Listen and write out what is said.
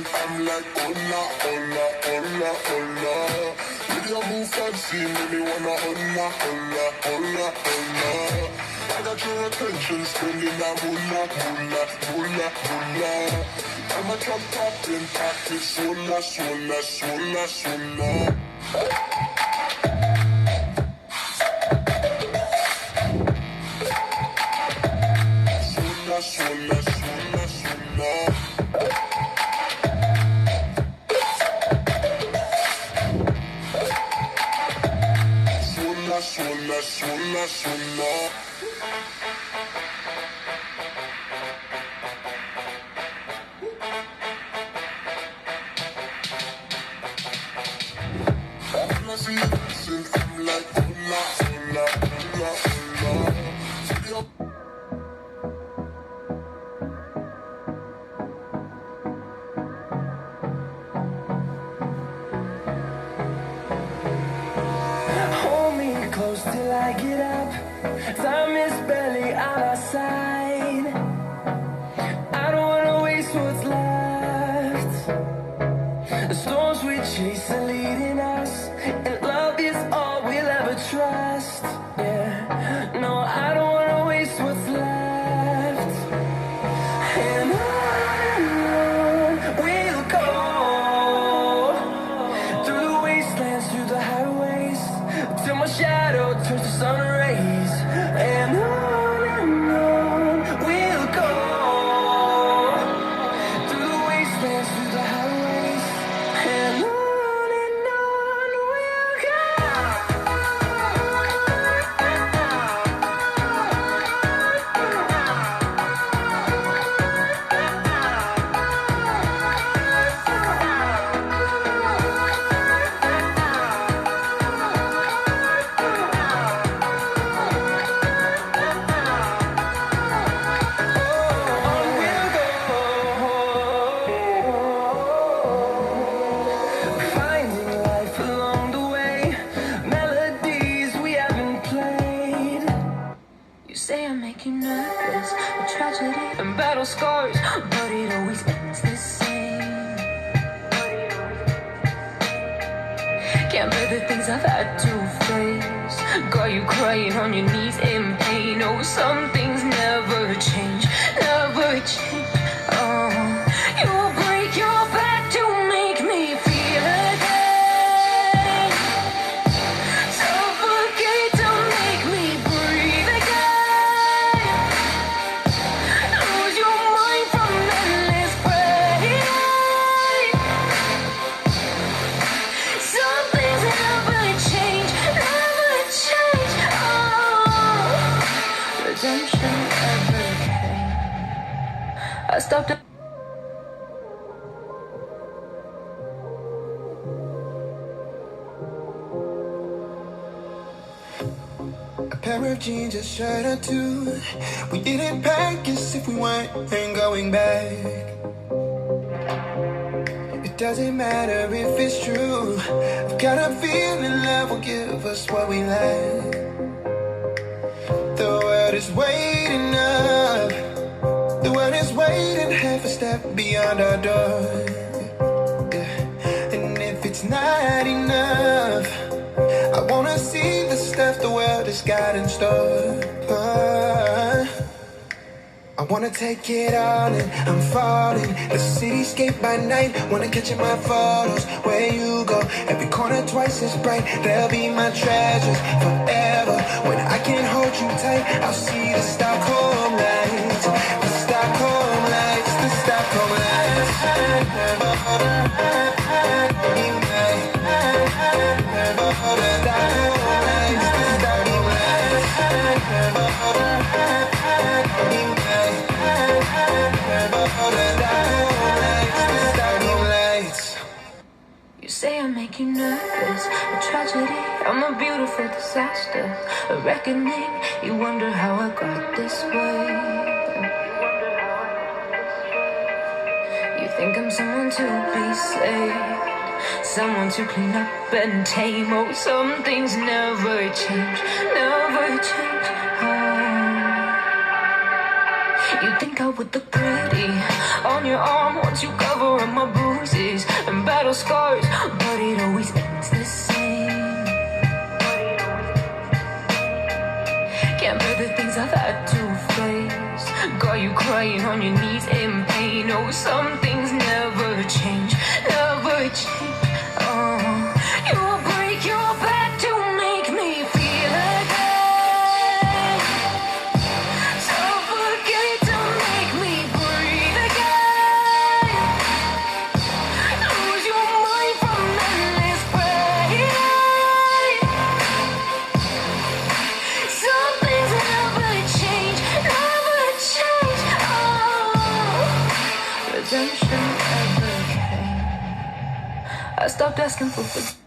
I'm like, hola, hola, hola, hola. With your move fancy, make me wanna hola, hola, hola, hola. I got your attention, spending that moolah, moolah, moolah, moolah. I'm a top top in practice, sola, sola, sola, sola. Sola, sola, sola, sola. Sola, sola, sola. When I see you dancing, I'm like, hola, hola, hola, hola. See your hold me close till I get up. Time is barely on our side. I don't wanna waste what's left. The storms we chase are leading us, and love is all we'll ever trust. Yeah, no, I don't wanna waste what's left. And on we'll go, through the wastelands, through the highways, till my shadow turns to sun rays. And on we'll go, through the wastelands, through the highways. And on we'll go. Finding life along the way, melodies we haven't played. You say I make you nervous, a tragedy and battle scars, but it always ends the same. Can't bear the things I've had to face. Got you crying on your knees in pain. Oh, some things never change, never change. Oh, you will break your back to make me feel again. Suffocate to make me breathe again. Lose your mind from endless pain. Some things never change, never change. Oh, redemption ever came. I stopped. A pair of jeans, a shirt or two. We didn't pack as if we weren't going back. It doesn't matter if it's true. I've got a feeling love will give us what we lack. The world is waiting up. The world is waiting half a step beyond our door. Yeah. And if it's not enough, I wanna see the stuff the world has got in store. I wanna take it all in, I'm falling. The cityscape by night, wanna catch in my photos. Where you go, every corner twice as bright. They'll be my treasures forever. When I can't hold you tight, I'll see the Stockholm lights. The Stockholm lights, the Stockholm lights. You say I make you nervous, a tragedy, I'm a beautiful disaster, a reckoning. You wonder how I got this way. You think I'm someone to be saved, someone to clean up and tame. Oh, some things never change, never change. Oh. You think I would look pretty on your arm once you cover up my bruise. bruises and battle scars, but it always ends the same. Can't bear the things I've had to face. Got you crying on your knees in pain. Oh, some things never change, never change. You will break your back to make me feel again. Suffocate to make me breathe again. Lose your mind from endless pain. Some things never change, never change. Redemption never came. I stopped asking for forgiveness.